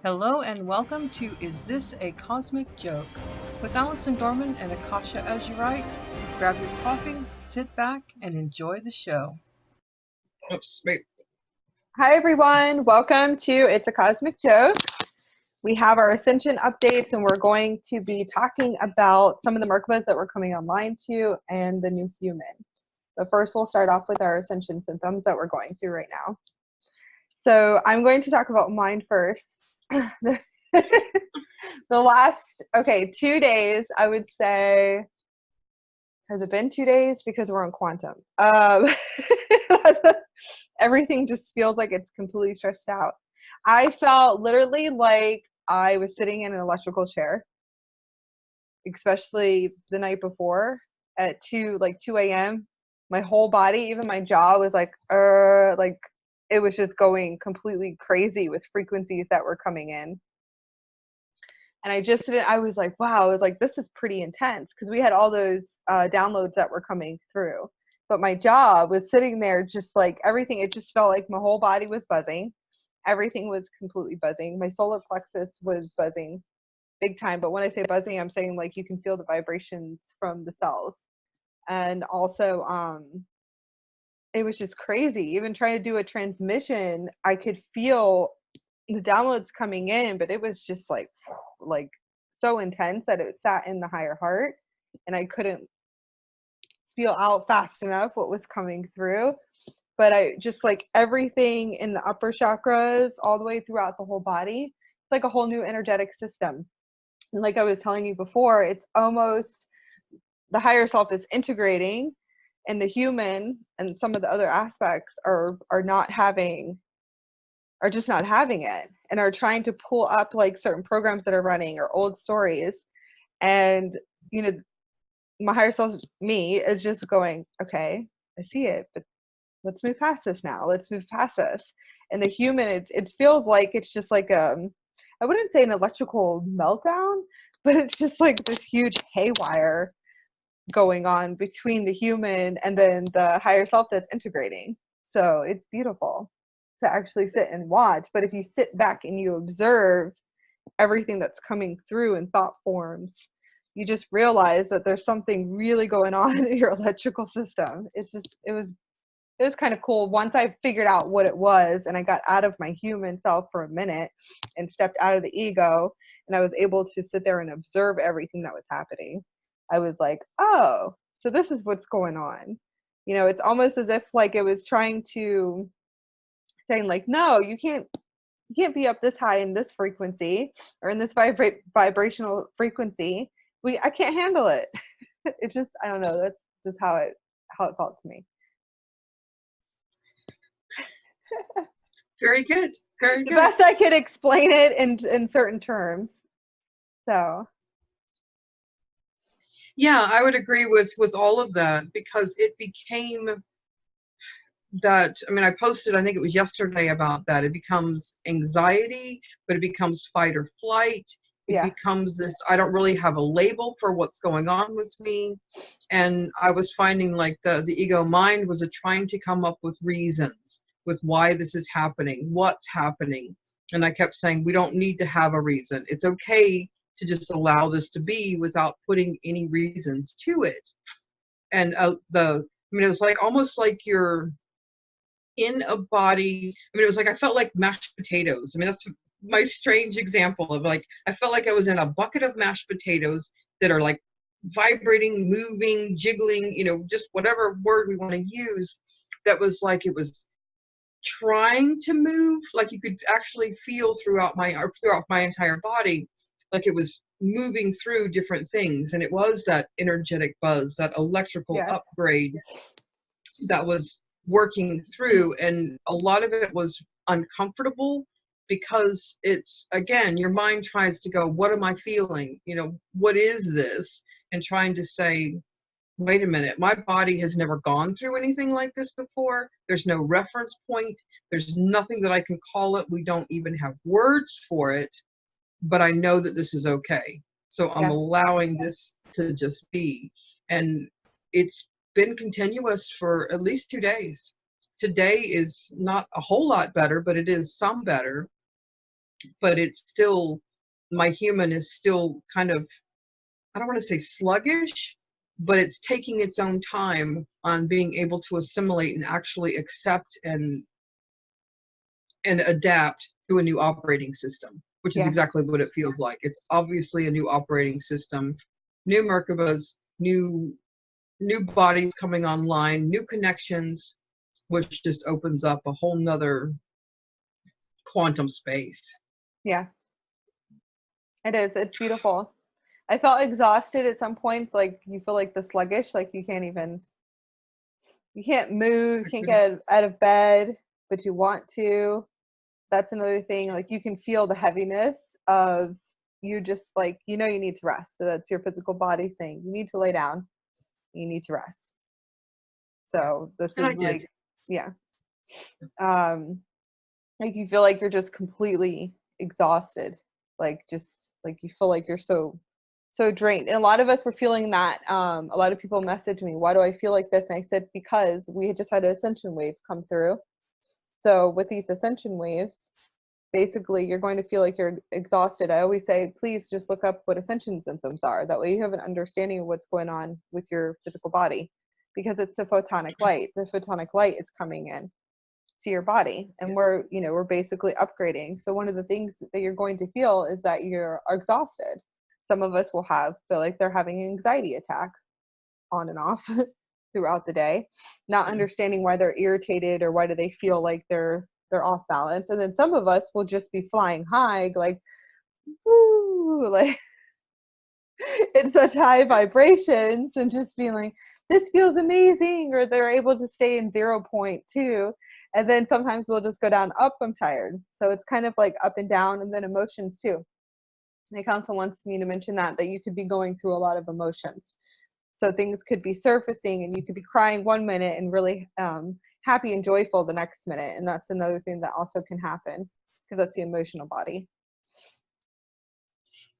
Hello and welcome to Is This a Cosmic Joke? With Allison Dorman and Akasha Azurite. Grab your coffee, sit back, and enjoy the show. Oops, wait. Hi, everyone. Welcome to It's a Cosmic Joke. We have our Ascension updates, and we're going to be talking about some of the Merkabas that we're coming online to and the new human. But first, we'll start off with our Ascension symptoms that we're going through right now. So I'm going to talk about mine first. The last, 2 days, I would say, has it been 2 days? Because we're on quantum. Everything just feels like it's completely stressed out. I felt literally like I was sitting in an electrical chair, especially the night before at 2 a.m. My whole body, even my jaw was like it was just going completely crazy with frequencies that were coming in. And I was like, wow, I was like, this is pretty intense because we had all those downloads that were coming through. But my jaw was sitting there just like everything. It just felt like my whole body was buzzing. Everything was completely buzzing. My solar plexus was buzzing big time. But when I say buzzing, I'm saying like you can feel the vibrations from the cells. And also, it was just crazy. Even trying to do a transmission, I could feel the downloads coming in, but it was just like so intense that it sat in the higher heart, and I couldn't feel out fast enough what was coming through. But I just like everything in the upper chakras all the way throughout the whole body. It's like a whole new energetic system. And like I was telling you before, it's almost the higher self is integrating, and the human and some of the other aspects are just not having it, and are trying to pull up like certain programs that are running or old stories. And my higher self, me, is just going, okay, I see it, but let's move past this now. Let's move past this. And the human, it feels like it's just like I wouldn't say an electrical meltdown, but it's just like this huge haywire going on between the human and then the higher self that's integrating. So it's beautiful to actually sit and watch. But if you sit back and you observe everything that's coming through in thought forms, you just realize that there's something really going on in your electrical system. It was kind of cool once I figured out what it was, and I got out of my human self for a minute and stepped out of the ego, and I was able to sit there and observe everything that was happening. I was like, oh, so this is what's going on. It's almost as if like it was trying to saying like, no, you can't be up this high in this frequency or in this vibrational frequency. I can't handle it. It's just, I don't know, that's just how it felt to me. Very good. Very good. The best I could explain it in certain terms. So yeah, I would agree with all of that, because it became that, I posted, I think it was yesterday, about that. It becomes anxiety, but it becomes fight or flight. It becomes this, I don't really have a label for what's going on with me. And I was finding like the ego mind was trying to come up with reasons with why this is happening, what's happening. And I kept saying, we don't need to have a reason. It's okay to just allow this to be without putting any reasons to it. And it was like almost like you're in a body. It was like I felt like mashed potatoes. That's my strange example of like, I felt like I was in a bucket of mashed potatoes that are like vibrating, moving, jiggling, just whatever word we want to use. That was like, it was trying to move, like you could actually feel throughout my entire body, like it was moving through different things. And it was that energetic buzz, that electrical upgrade that was working through. And a lot of it was uncomfortable, because it's, again, your mind tries to go, what am I feeling? What is this? And trying to say, wait a minute, my body has never gone through anything like this before. There's no reference point. There's nothing that I can call it. We don't even have words for it, but I know that this is okay. So I'm allowing this to just be. And it's been continuous for at least 2 days. Today is not a whole lot better, but it is some better. but it's still, my human is still kind of, I don't want to say sluggish, but it's taking its own time on being able to assimilate and actually accept and adapt to a new operating system, which is Yeah. exactly what it feels like. It's obviously a new operating system, new Merkabas, new bodies coming online, new connections, which just opens up a whole nother quantum space. Yeah, it is. It's beautiful. I felt exhausted at some points, like you feel like the sluggish, like you can't move, I can't couldn't. get out of bed, but you want to. That's another thing. Like you can feel the heaviness of you just like, you need to rest. So that's your physical body saying, you need to lay down, you need to rest. So this And I is did. like, yeah. Like you feel like you're just completely exhausted. Like just like you feel like you're so drained. And a lot of us were feeling that. A lot of people messaged me, why do I feel like this? And I said, because we had just had an ascension wave come through. So with these ascension waves, basically you're going to feel like you're exhausted. I always say, please just look up what ascension symptoms are. That way you have an understanding of what's going on with your physical body, because it's the photonic light. The photonic light is coming in to your body, and Yes. we're basically upgrading. So one of the things that you're going to feel is that you're exhausted. Some of us will feel like they're having an anxiety attack on and off throughout the day, not understanding why they're irritated or why do they feel like they're off balance. And then some of us will just be flying high, like woo, like in such high vibrations, and just being like, this feels amazing, or they're able to stay in 0.2. And then sometimes they'll just go down, up, I'm tired. So it's kind of like up and down. And then emotions too. My counsel wants me to mention that you could be going through a lot of emotions. So things could be surfacing and you could be crying one minute and really happy and joyful the next minute. And that's another thing that also can happen, because that's the emotional body.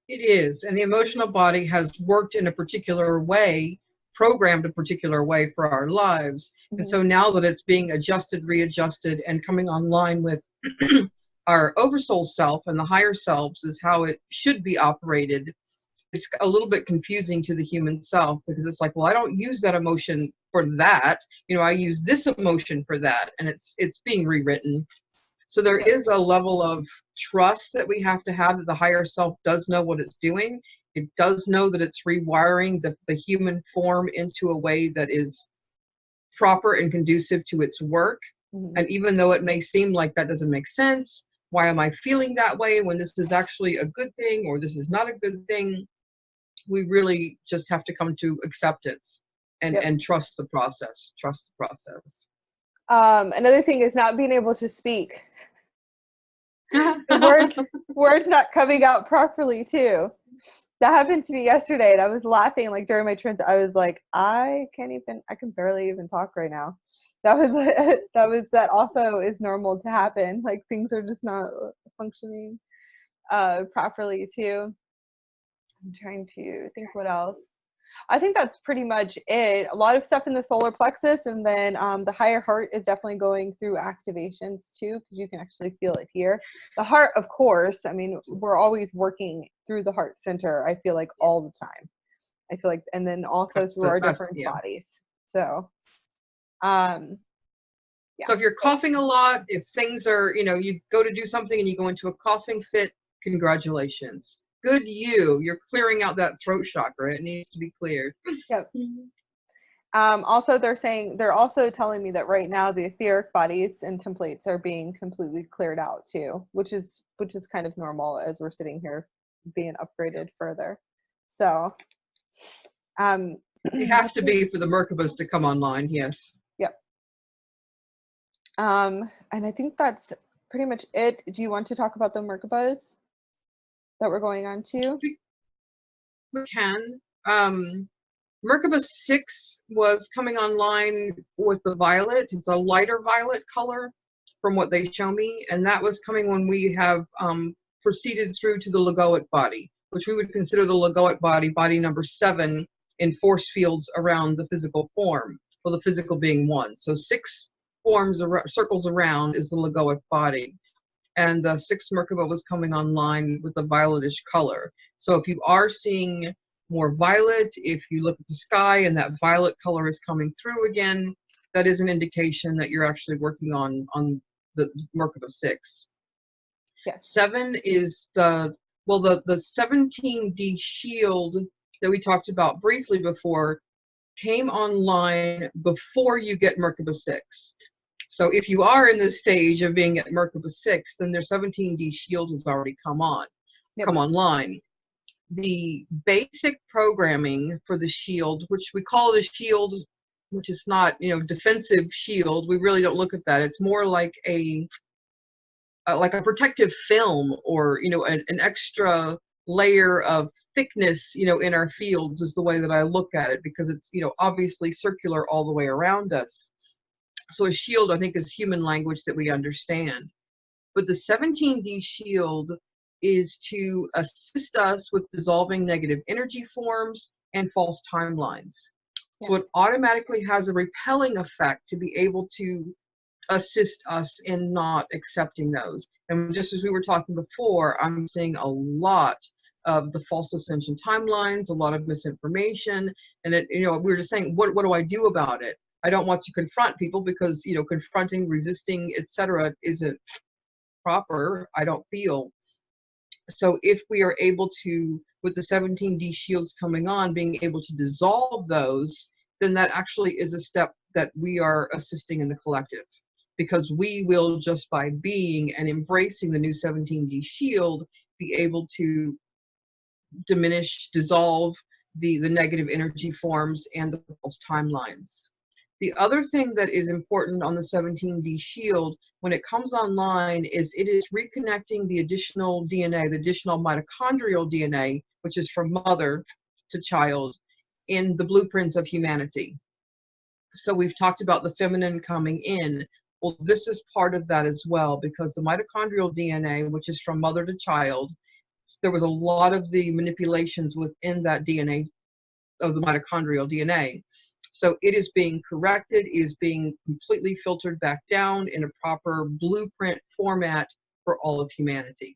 It is. And the emotional body has worked in a particular way, programmed a particular way for our lives. Mm-hmm. And so now that it's being adjusted, readjusted, and coming online with our oversoul self and the higher selves is how it should be operated. It's a little bit confusing to the human self, because it's like, well, I don't use that emotion for that. I use this emotion for that. And it's being rewritten. So there is a level of trust that we have to have, that the higher self does know what it's doing. It does know that it's rewiring the human form into a way that is proper and conducive to its work. Mm-hmm. And even though it may seem like that doesn't make sense, why am I feeling that way when this is actually a good thing, or this is not a good thing? We really just have to come to acceptance and trust the process. Another thing is not being able to speak. The words not coming out properly too. That happened to me yesterday, and I was laughing like during my trance. I was like, I can barely even talk right now. That also is normal to happen. Like things are just not functioning properly too. I'm trying to think what else. I think that's pretty much it. A lot of stuff in the solar plexus, and then the higher heart is definitely going through activations too, because you can actually feel it here. The heart, of course, I mean, we're always working through the heart center, I feel like, all the time. I feel like, and then also through our different bodies. So, yeah. So if you're coughing a lot, if things are, you go to do something and you go into a coughing fit, congratulations. Good you're clearing out that throat chakra. It needs to be cleared. Yep. Also, they're also telling me that right now the etheric bodies and templates are being completely cleared out too, which is kind of normal as we're sitting here being upgraded further. So they have to be for the Merkabas to come online. Yes. Yep. And I think that's pretty much it. Do you want to talk about the Merkabas that we're going on to? We can. Merkaba 6 was coming online with the violet. It's a lighter violet color from what they show me. And that was coming when we have proceeded through to the logoic body, which we would consider the logoic body number 7 in force fields around the physical form, well, the physical being 1. So 6 circles around is the logoic body. and the 6th Merkaba was coming online with a violetish color. So if you are seeing more violet, if you look at the sky and that violet color is coming through again, that is an indication that you're actually working on the Merkaba 6. Yes. 7 is the 17D shield that we talked about briefly before came online before you get Merkaba 6. So if you are in this stage of being at Merkaba 6, then their 17D shield has already come online. The basic programming for the shield, which we call it a shield, which is not, defensive shield. We really don't look at that. It's more like a protective film, or, an extra layer of thickness, in our fields, is the way that I look at it, because it's, obviously circular all the way around us. So a shield, I think, is human language that we understand. But the 17D shield is to assist us with dissolving negative energy forms and false timelines. Yes. So it automatically has a repelling effect to be able to assist us in not accepting those. And just as we were talking before, I'm seeing a lot of the false ascension timelines, a lot of misinformation, and we were just saying, what do I do about it? I don't want to confront people, because confronting, resisting, etc. isn't proper, I don't feel. So if we are able to, with the 17D shields coming on, being able to dissolve those, then that actually is a step that we are assisting in the collective, because we will, just by being and embracing the new 17D shield, be able to diminish, dissolve the negative energy forms and the false timelines. The other thing that is important on the 17D shield, when it comes online, is it is reconnecting the additional DNA, the additional mitochondrial DNA, which is from mother to child, in the blueprints of humanity. So we've talked about the feminine coming in. Well, this is part of that as well, because the mitochondrial DNA, which is from mother to child, there was a lot of the manipulations within that DNA, of the mitochondrial DNA. So it is being corrected, is being completely filtered back down in a proper blueprint format for all of humanity.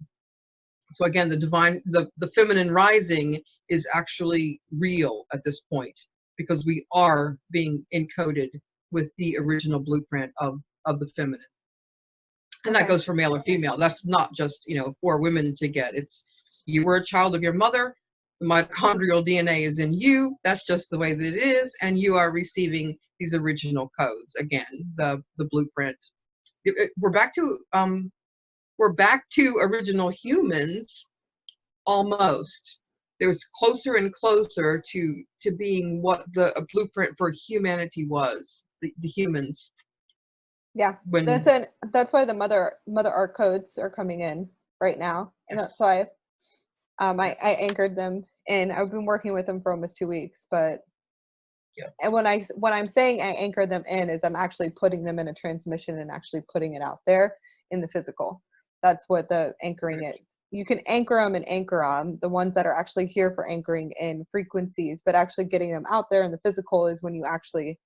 So again, the feminine rising is actually real at this point, because we are being encoded with the original blueprint of the feminine. And that goes for male or female. That's not just, for women to get. It's, you were a child of your mother, the mitochondrial DNA is in you. That's just the way that it is. And you are receiving these original codes. Again, the blueprint. We're back to original humans, almost. It was closer and closer to being what the blueprint for humanity was, the humans. Yeah, that's why the mother art codes are coming in right now. And Yes. that's why I anchored them in. I've been working with them for almost 2 weeks, but yeah. And when I'm saying I anchor them in, is I'm actually putting them in a transmission and actually putting it out there in the physical. That's what the anchoring is. You can anchor them and anchor them, the ones that are actually here for anchoring in frequencies, but actually getting them out there in the physical is when you actually,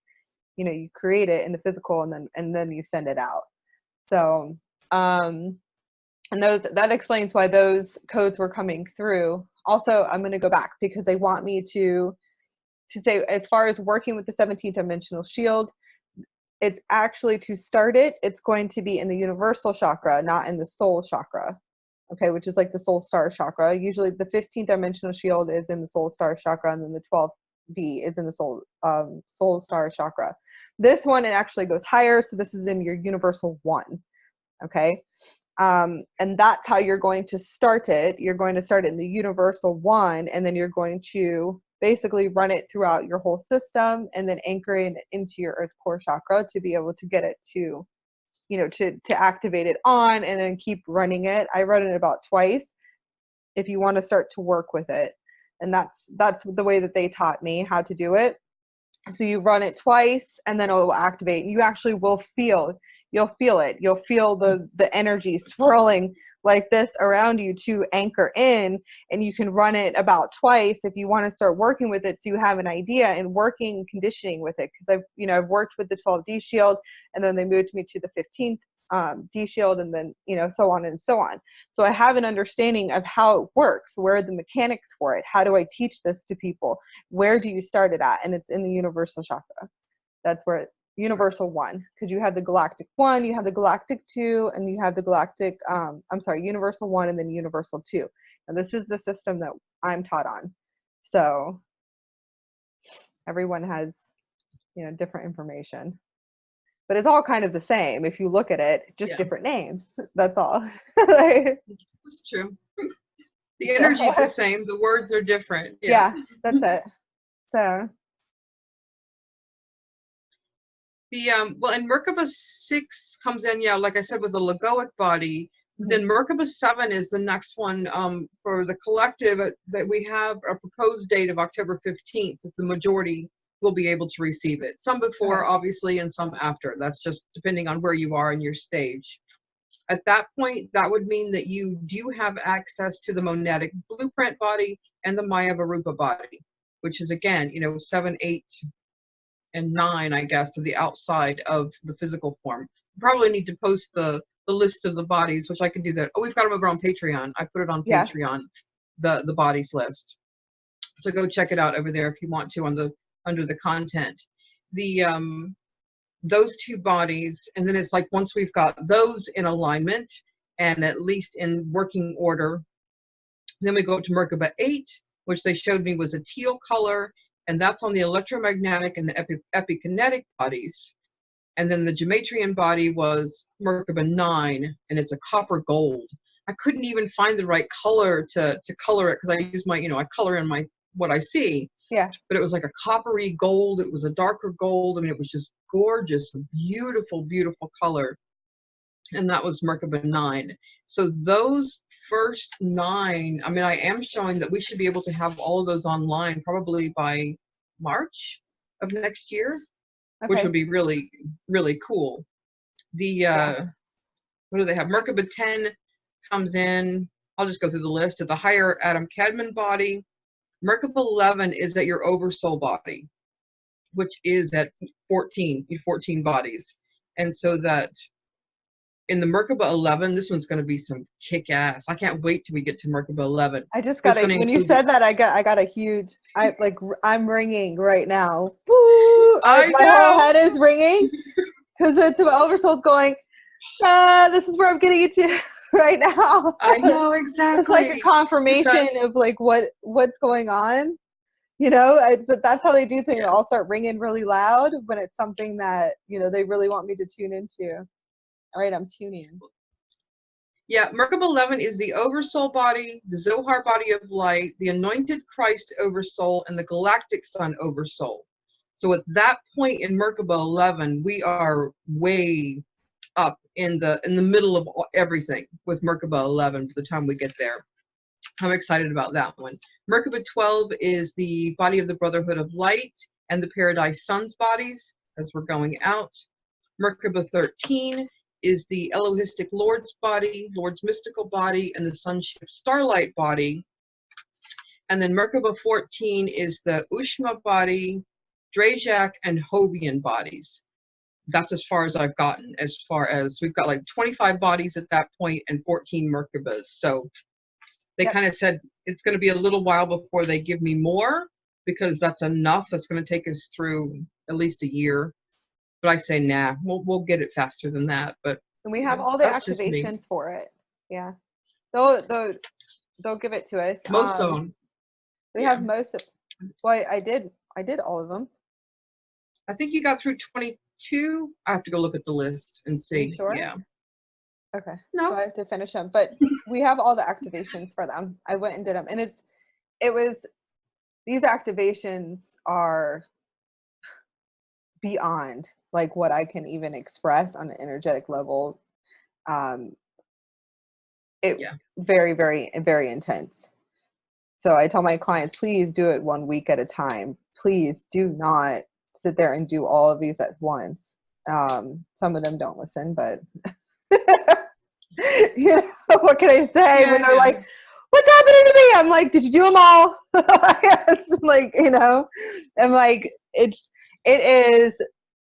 you create it in the physical and then you send it out. So, and that explains why those codes were coming through. Also, I'm going to go back because they want me to say, as far as working with the 17th dimensional shield, it's actually, to start it, it's going to be in the universal chakra, not in the soul chakra. Okay, which is like the soul star chakra. Usually the 15th dimensional shield is in the soul star chakra, and then the 12D is in the soul star chakra. This one, it actually goes higher, so this is in your universal 1. Okay. And that's how you're going to start it. You're going to start it in the universal 1, and then you're going to basically run it throughout your whole system, and then anchor it into your earth core chakra to be able to get it to, to activate it on, and then keep running it. I run it about twice if you want to start to work with it. And that's the way that they taught me how to do it. So you run it twice, and then it will activate, and you actually will feel. You'll feel it. You'll feel the energy swirling like this around you to anchor in, and you can run it about twice if you want to start working with it, so you have an idea and working conditioning with it. Because I've worked with the 12D shield, and then they moved me to the 15th D-shield, and then, so on and so on. So I have an understanding of how it works. Where are the mechanics for it? How do I teach this to people? Where do you start it at? And it's in the universal chakra. That's where universal 1, because you have the galactic 1, you have the galactic 2, and you have the galactic, universal 1 and then universal 2. And this is the system that I'm taught on. So everyone has, different information. But it's all kind of the same if you look at it, just different names. That's all. That's true. The energy's the same. The words are different. Yeah, that's it. So the well, and Merkaba 6 comes in, like I said, with the logoic body. Then Merkaba 7 is the next one for the collective that we have a proposed date of October 15th. That the majority will be able to receive it. Some before, obviously, and some after. That's just depending on where you are in your stage. At that point, that would mean that you do have access to the monadic blueprint body and the Maya Varupa body, which is, again, 7, 8, and 9, I guess, to the outside of the physical form. Probably need to post the list of the bodies, which I can do that. Oh, we've got them over on Patreon. I put it on Patreon, the bodies list. So go check it out over there if you want to under the content. The those 2 bodies, and then it's like once we've got those in alignment and at least in working order, then we go up to Merkaba 8, which they showed me was a teal color, and that's on the electromagnetic and the epikinetic bodies. And then the Gematrian body was Merkaba 9, and it's a copper gold. I couldn't even find the right color to color it, because I use my, I color in my what I see. Yeah. But it was like a coppery gold. It was a darker gold. I mean, it was just gorgeous, beautiful, beautiful color. And that was Merkaba 9. So those first 9, I mean, I am showing that we should be able to have all of those online probably by March of next year, which would be really, really cool. The, what do they have? Merkaba 10 comes in. I'll just go through the list. At the higher Adam Cadman body. Merkaba 11 is at your oversoul body, which is at 14 bodies. And so that in the Merkaba 11, this one's going to be some kick-ass. I can't wait till we get to Merkaba 11. I just got when you said that, I got a huge, I'm ringing right now. Woo! My whole head is ringing because it's my oversoul's going, this is where I'm getting it to. Right now. I know, exactly. It's like a confirmation of like what's going on. That's how they do things. I'll start ringing really loud when it's something that, they really want me to tune into. All right, I'm tuning in. Yeah, Merkaba 11 is the oversoul body, the Zohar body of light, the anointed Christ oversoul, and the galactic sun oversoul. So at that point in Merkaba 11, we are way up in the middle of everything with Merkaba 11 by the time we get there. I'm excited about that one. Merkaba 12 is the body of the Brotherhood of Light and the Paradise Sons bodies as we're going out. Merkaba 13 is the Elohistic Lord's body, Lord's mystical body, and the Sunship Starlight body. And then Merkaba 14 is the Ushma body, Drajak, and Hovian bodies. That's as far as I've gotten, as far as we've got like 25 bodies at that point and 14 Merkabas. So they kind of said it's going to be a little while before they give me more, because that's enough. That's going to take us through at least a year. But I say, nah, we'll get it faster than that. But and we have all the activations for it. Yeah, they'll give it to us. Most of them. We have most of. Well, I did all of them. I think you got through 22. I have to go look at the list and see. You sure? Yeah. Okay. No. So I have to finish them, but we have all the activations for them. I went and did them, and these activations are beyond like what I can even express on an energetic level. Very, very, very intense. So I tell my clients, please do it 1 week at a time. Please do not sit there and do all of these at once. Some of them don't listen, but what can I say when they're like, what's happening to me? I'm like, did you do them all? It's like, I'm like, it is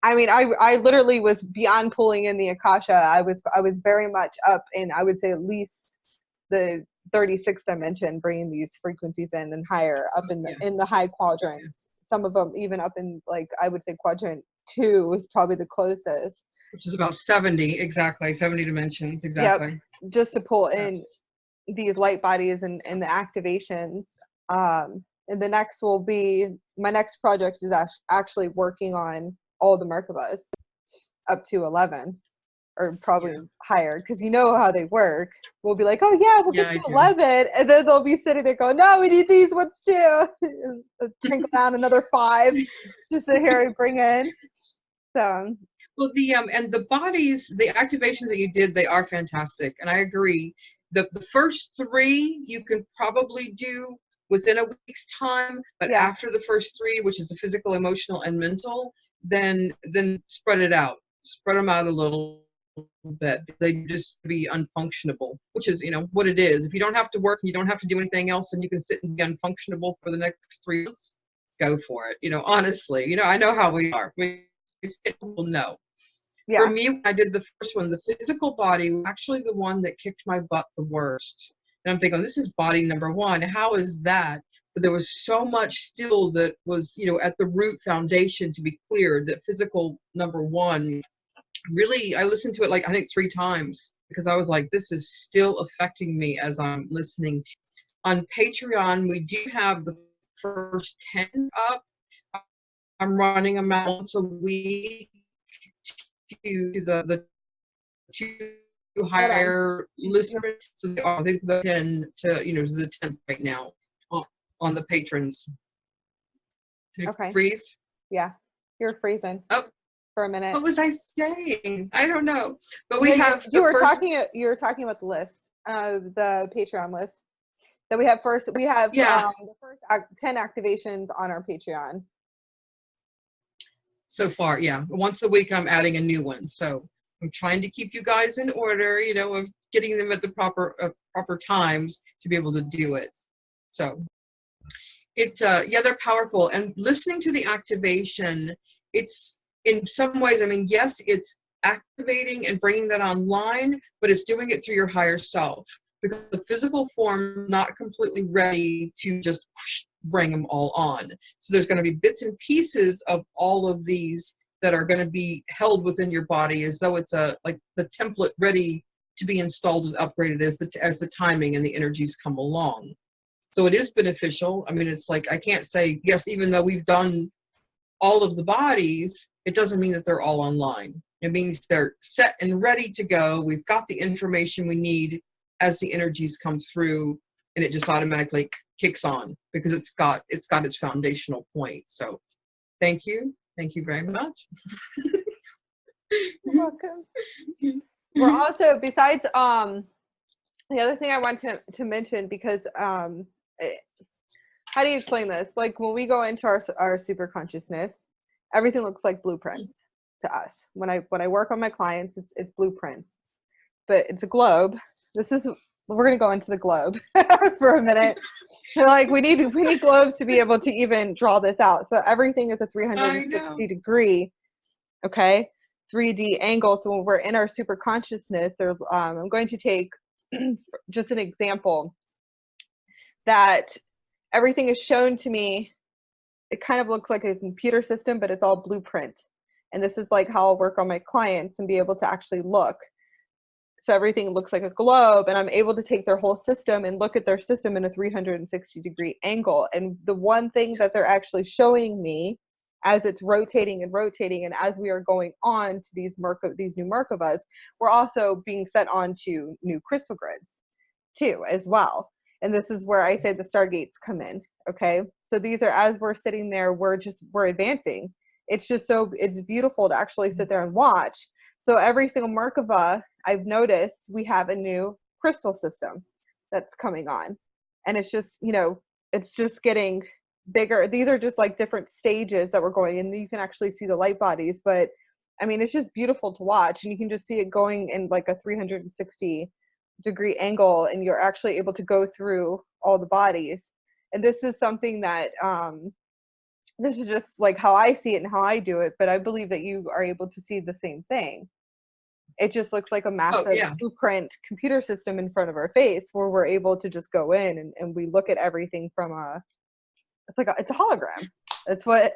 I mean, I literally was beyond pulling in the Akasha. I was very much up in, I would say, at least the 36th dimension, bringing these frequencies in and higher up in the high quadrants. Some of them even up in, like, I would say quadrant 2 is probably the closest. Which is about 70, exactly, 70 dimensions, exactly. Yep, just to pull in these light bodies and the activations. And the next will be, my next project is actually working on all the Merkabas up to 11, or probably higher, because you know how they work. We'll be like, oh yeah, we'll get to 11, and then they'll be sitting there going, no, we need these ones too. And trickle down another 5 just to here and bring in. So. Well, and the bodies, the activations that you did, they are fantastic, and I agree. The first 3 you can probably do within a week's time, but after the first 3, which is the physical, emotional, and mental, then spread it out. Spread them out a little bit. They just be unfunctionable, which is, you know, what it is. If you don't have to work and you don't have to do anything else, and you can sit and be unfunctionable for the next 3 months, go for it. You know, honestly, you know, I know how we are. We will know. For me, when I did the first one, the physical body was actually the one that kicked my butt the worst. And I'm thinking, this is body number 1. How is that? But there was so much still that was, you know, at the root foundation to be cleared. That physical number 1, really, I listened to it like, I think 3 times, because I was like, this is still affecting me as I'm listening to. On Patreon, we do have the first 10 up. I'm running them out once a week to the 2 higher listeners. So they are, I think, the 10 to, you know, the 10th right now on the patrons. Did it freeze? Yeah, you're freezing. Oh, for a minute. What was I saying? I don't know. But we have you were talking about the list, the Patreon list that we have first. We have the first 10 activations on our Patreon. So far, yeah. Once a week, I'm adding a new one. So I'm trying to keep you guys in order, you know, of getting them at the proper times to be able to do it. So they're powerful. And listening to the activation, it's in some ways, I mean, yes, it's activating and bringing that online, but it's doing it through your higher self, because the physical form not completely ready to just bring them all on. So there's going to be bits and pieces of all of these that are going to be held within your body as though it's like the template ready to be installed and upgraded as the timing and the energies come along. So it is beneficial. I mean, it's like, I can't say yes, even though we've done all of the bodies, it doesn't mean that they're all online. It means they're set and ready to go. We've got the information we need as the energies come through, and it just automatically kicks on because it's got its foundational point. So thank you very much. You're welcome. We're also, besides the other thing I want to mention, because how do you explain this? Like, when we go into our super consciousness, everything looks like blueprints to us. When I work on my clients, it's blueprints, but it's a globe. We're gonna go into the globe for a minute. So, like, we need globes to be able to even draw this out. So everything is a 360 degree, 3D angle. So when we're in our super consciousness, or I'm going to take just an example that everything is shown to me. It kind of looks like a computer system, but it's all blueprint. And this is like how I'll work on my clients and be able to actually look. So everything looks like a globe, and I'm able to take their whole system and look at their system in a 360 degree angle. And the one thing that they're actually showing me as it's rotating and rotating, and as we are going on to these new Merkabas, we're also being set onto new crystal grids too, as well. And this is where I say the stargates come in. Okay, so these are, as we're sitting there, we're advancing. It's beautiful to actually sit there and watch. So every single Merkaba, I've noticed we have a new crystal system that's coming on, and it's just, you know, it's just getting bigger. These are just like different stages that we're going, and you can actually see the light bodies. But I mean, it's just beautiful to watch, and you can just see it going in like a 360 degree angle, and you're actually able to go through all the bodies. And this is something that this is just like how I see it and how I do it, but I believe that you are able to see the same thing. It just looks like a Oh, massive yeah. blueprint computer system in front of our face where we're able to just go in and we look at everything from it's a hologram. It's what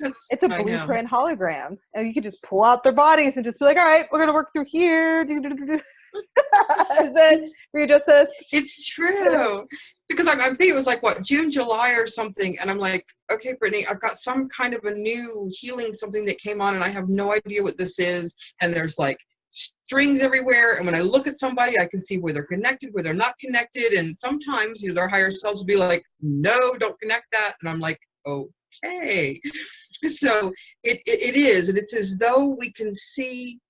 it's a I know. blueprint hologram. And you could just pull out their bodies and just be like, all right, we're gonna work through here. And then we just says It's true. Because I think it was like, what, June, July or something. And I'm like, okay, Brittany, I've got some kind of a new healing something that came on and I have no idea what this is. And there's like strings everywhere. And when I look at somebody, I can see where they're connected, where they're not connected. And sometimes, their higher selves will be like, no, don't connect that. And I'm like, okay. So it is. And it's as though we can see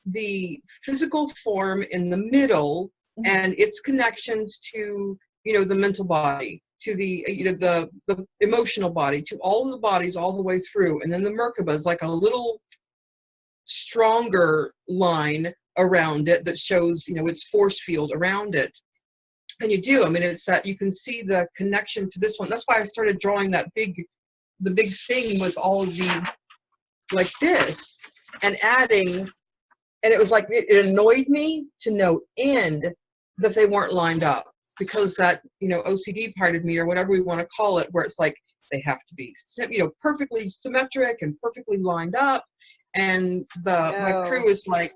the physical form in the middle and its connections to the mental body, to the the emotional body, to all of the bodies all the way through. And then the Merkaba is like a little stronger line around it that shows its force field around it. And it's that you can see the connection to this one. That's why I started drawing the big thing with all of the like this and adding. And it was like, it annoyed me to no end that they weren't lined up, because that, OCD part of me, or whatever we want to call it, where it's like, they have to be, perfectly symmetric and perfectly lined up. And my crew is like,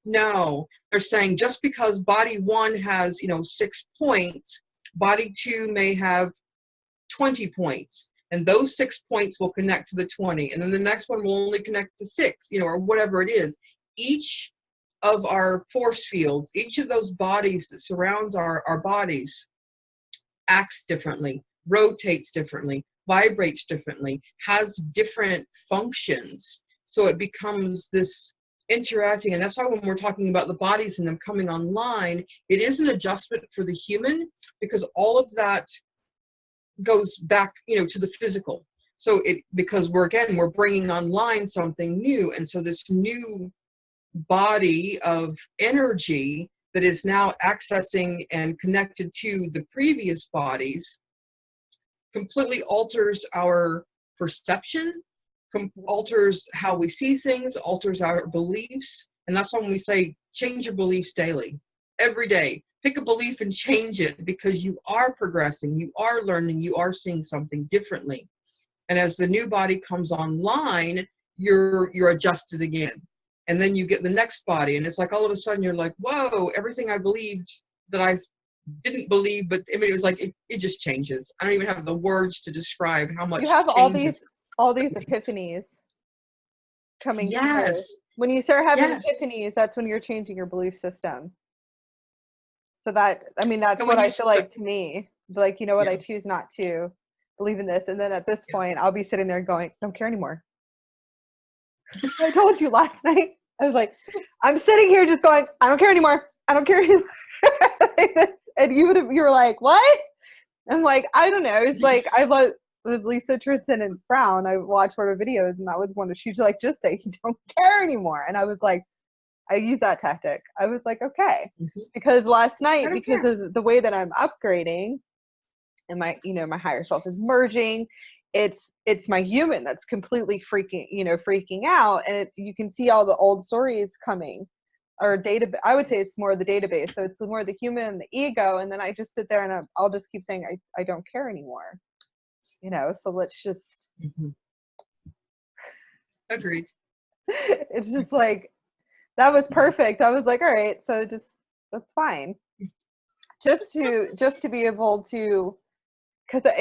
no, they're saying just because body 1 has, 6 points, body 2 may have 20 points. And those 6 points will connect to the 20. And then the next one will only connect to 6, or whatever it is. Each of our force fields, each of those bodies that surrounds our bodies acts differently, rotates differently, vibrates differently, has different functions. So it becomes this interacting. And that's why when we're talking about the bodies and them coming online, it is an adjustment for the human, because all of that goes back, to the physical. So because we're bringing online something new. And so this new body of energy that is now accessing and connected to the previous bodies completely alters our perception, alters how we see things, alters our beliefs. And that's when we say, change your beliefs daily, every day. Pick a belief and change it, because you are progressing, you are learning, you are seeing something differently. And as the new body comes online, you're adjusted again. And then you get the next body, and it's like all of a sudden you're like, whoa, everything I believed that I didn't believe, but it was like it just changes. I don't even have the words to describe how much you have changes. all these epiphanies coming through. Yes. When you start having Yes. epiphanies, that's when you're changing your belief system. So that's And what I feel like to me. Like, you know what, I choose not to believe in this. And then at this point, I'll be sitting there going, don't care anymore. I told you last night. I was like, I'm sitting here just going, I don't care anymore. I don't care anymore. And you were like, what? I'm like, I don't know. It's like, I love with Lisa Tristan Brown. I watched one of her videos, and that was one of, she's like, just say you don't care anymore. And I was like, I use that tactic. I was like, okay. Because last night, because of the way that I'm upgrading and my, my higher self is merging, it's my human that's completely freaking out. And you can see all the old stories coming, or I would say it's more the database. So it's more the human and the ego. And then I just sit there and I'll just keep saying, I don't care anymore. So let's just. Agreed. It's just like, that was perfect. I was like, all right, so that's fine. Just to be able to, because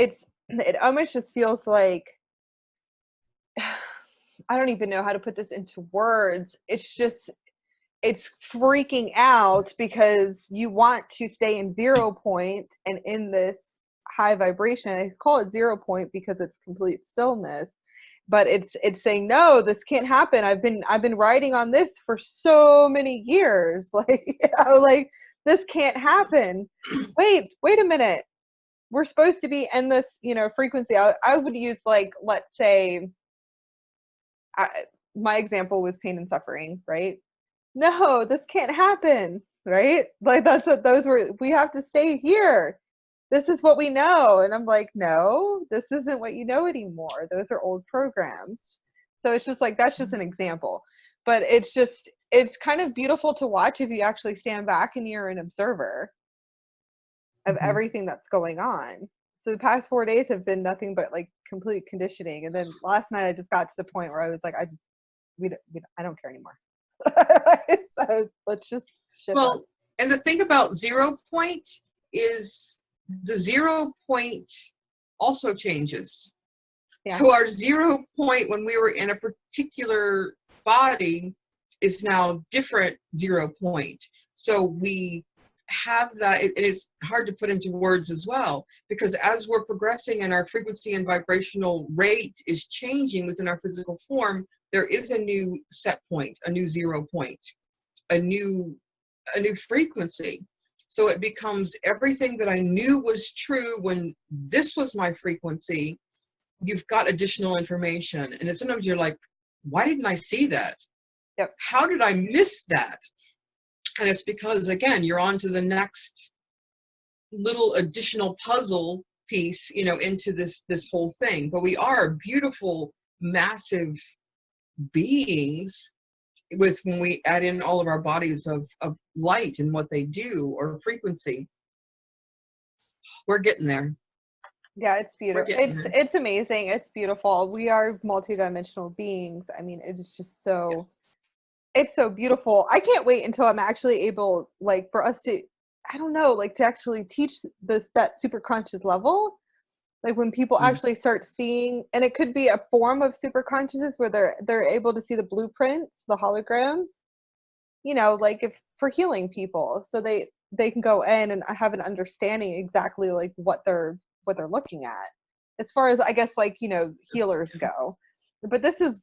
it almost just feels like, I don't even know how to put this into words. It's freaking out because you want to stay in 0 point and in this high vibration. I call it 0 point because it's complete stillness. But it's saying, no, this can't happen. I've been writing on this for so many years. Like, like this can't happen. Wait a minute. We're supposed to be in this, frequency. I would use, like, let's say, my example was pain and suffering, right? No, this can't happen, right? Like, that's what those were. We have to stay here. this is what we know. And I'm like, no, this isn't what you know anymore. Those are old programs. So it's just like, that's just an example. But it's just, it's kind of beautiful to watch if you actually stand back and you're an observer of everything that's going on. So the past 4 days have been nothing but like complete conditioning. And then last night I just got to the point where I was like, I don't care anymore. So let's just shift Well, up. and the thing about 0 point is the 0 point also changes. Yeah. So our 0 point when we were in a particular body is now different 0 point. So we have that, it is hard to put into words as well, because as we're progressing and our frequency and vibrational rate is changing within our physical form, there is a new set point, a new 0 point, a new frequency. So it becomes everything that I knew was true when this was my frequency. You've got additional information, and sometimes you're like, why didn't I see that? Yep. How did I miss that? And it's because, again, you're on to the next little additional puzzle piece, you know, into this whole thing. But we are beautiful, massive beings with when we add in all of our bodies of light and what they do, or frequency. We're getting there. Yeah, it's beautiful. It's amazing. It's beautiful. We are multidimensional beings. I mean, it is just so, Yes. it's so beautiful. I can't wait until I'm actually able, like, for us to, I don't know, like, to actually teach that super conscious level. Like when people actually start seeing, and it could be a form of super consciousness where they're able to see the blueprints, the holograms, you know, like if for healing people, so they can go in and have an understanding exactly like what they're looking at, as far as, I guess, like, you know, healers go. But this is,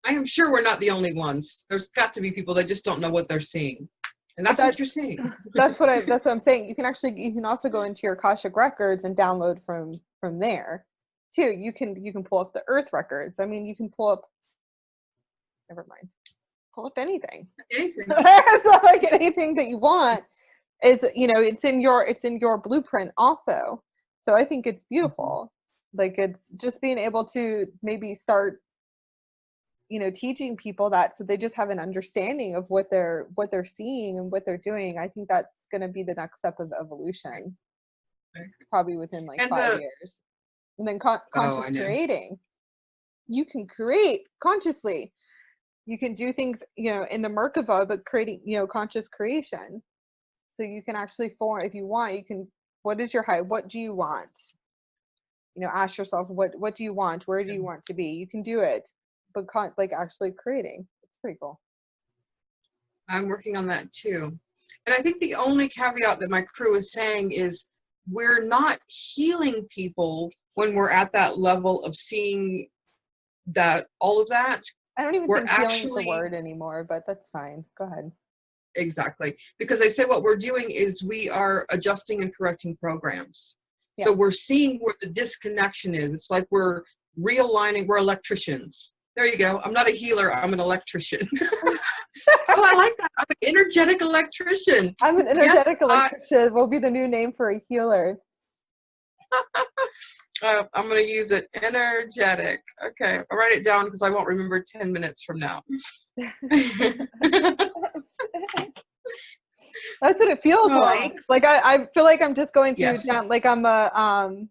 I am sure we're not the only ones. There's got to be people that just don't know what they're seeing, and that's what you're seeing. That's what I'm saying. You can also go into your Akashic records and download from there too. You can pull up the Earth records. I mean, you can pull up, never mind, pull up anything. Anything. So like anything that you want is, you know, it's in your blueprint also. So I think it's beautiful. Like, it's just being able to maybe start, you know, teaching people that, so they just have an understanding of what they're seeing and what they're doing. I think that's going to be the next step of evolution, probably within like 5 years. And then conscious creating. You can create consciously. You can do things, you know, in the Merkaba, but creating, you know, conscious creation. So you can actually form, if you want, you can, what is your height? What do you want? You know, ask yourself, what do you want? Where do you want to be? You can do it, but like actually creating. It's pretty cool. I'm working on that too. And I think the only caveat that my crew is saying is we're not healing people when we're at that level of seeing that, all of that. I don't even think healing is the word anymore, but that's fine. Go ahead. Exactly. Because I say what we're doing is we are adjusting and correcting programs. Yeah. So we're seeing where the disconnection is. It's like we're realigning, we're electricians. There you go. I'm not a healer, I'm an electrician. Oh, I like that. I'm an energetic electrician. I'm an energetic electrician. Will be the new name for a healer. I'm going to use it. Energetic. Okay. I'll write it down because I won't remember 10 minutes from now. That's what it feels like. Like I feel like I'm just going through, Yes. like I'm a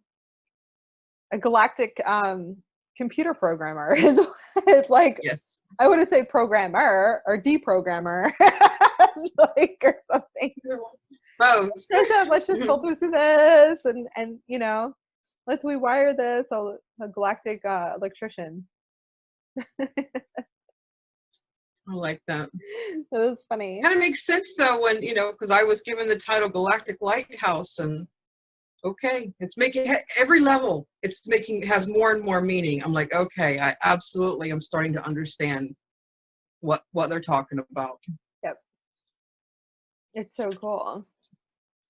galactic computer programmer. It's like, yes. I wouldn't say programmer or deprogrammer, like, or something. Both. Let's just filter through this, and you know, let's rewire this. A galactic electrician. I like that. It was funny. Kind of makes sense though when, you know, because I was given the title Galactic Lighthouse, and okay, it's making every level, has more and more meaning. I'm like, okay, I absolutely am starting to understand what they're talking about. Yep. It's so cool.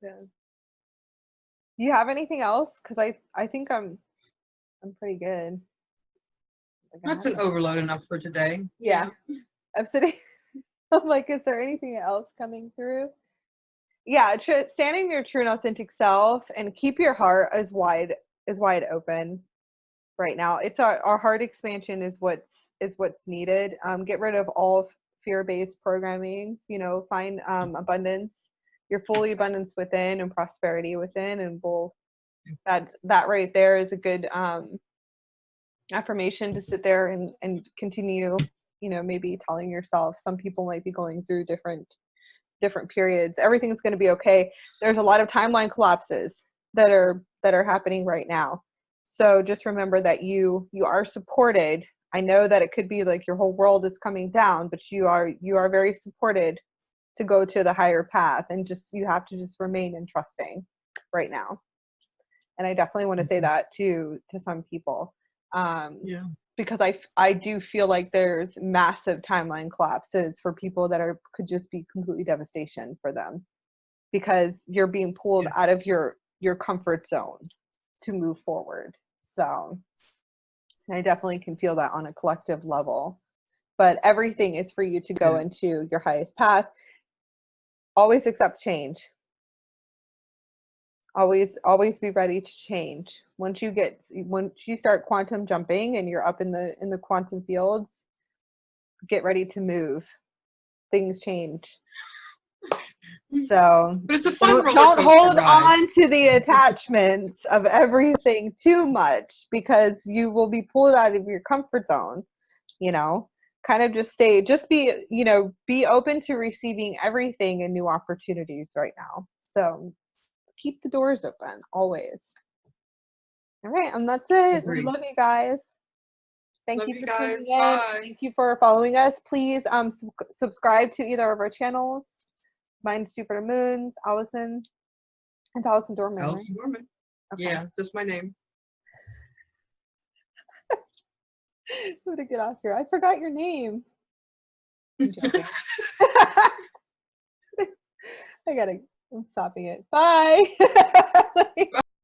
Yeah. Do you have anything else? Because I think I'm pretty good. Like, That's an overload enough for today. Yeah. I'm sitting, I'm like, is there anything else coming through? yeah, standing your true and authentic self, and keep your heart as wide open right now. It's our heart expansion is what's needed. Get rid of all fear-based programmings. You know, find abundance, your fully abundance within and prosperity within, and that right there is a good affirmation to sit there and continue. You know, maybe telling yourself. Some people might be going through different periods. Everything's going to be okay. There's a lot of timeline collapses that are happening right now. So just remember that you are supported. I know that it could be like your whole world is coming down, but you are very supported to go to the higher path, and you have to just remain in trusting right now. And I definitely want to say that to some people. Yeah. Because I do feel like there's massive timeline collapses for people that could just be completely devastation for them, because you're being pulled out of your comfort zone to move forward. So I definitely can feel that on a collective level. But everything is for you to go into your highest path. Always accept change. Always be ready to change. Once you start quantum jumping and you're up in the quantum fields, get ready to move. Things change. So but it's a fun roller don't coaster hold ride. on to the attachments of everything too much, because you will be pulled out of your comfort zone. You know, kind of just be open to receiving everything and new opportunities right now. So keep the doors open always. All right, and that's it. Agreed. Love you guys. Thank Love you you for guys. tuning in. Bye. Thank you for following us. Please subscribe to either of our channels. Mine's Jupiter Moons, Allison. It's Allison Dorman. Allison Right? Dorman. Okay. Yeah, just my name. I'm gonna get off here. I forgot your name. I'm joking. I'm stopping it. Bye.